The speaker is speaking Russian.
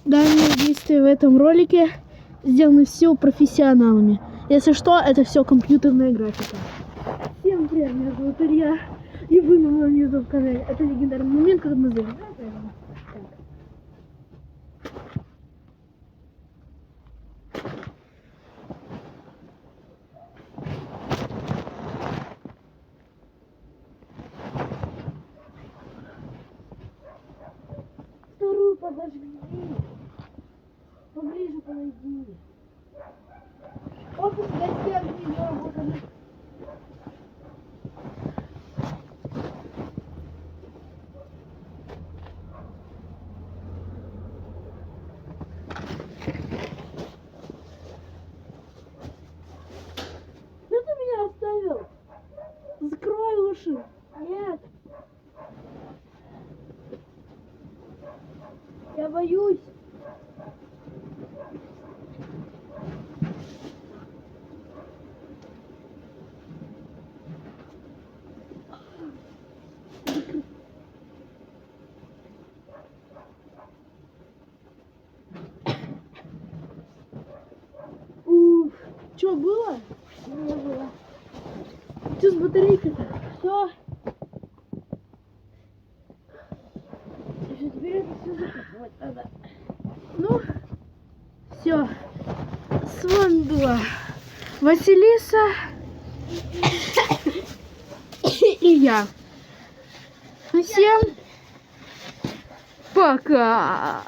Данные действия в этом ролике сделаны все профессионалами. Если что, это все компьютерная графика. Всем привет, меня зовут Илья, и вы на моем YouTube канале. Это легендарный момент, как мы назовем. Вторую подожди. Поближе подойди. Офис гостей огнем. Вот она. Что ты меня оставил? Закрой уши. Нет. Я боюсь. Уф. Что было? Не было. Что с батарейкой-то? Все. Теперь это все закрывать надо. Ну, все. С вами была Василиса и я. Всем пока.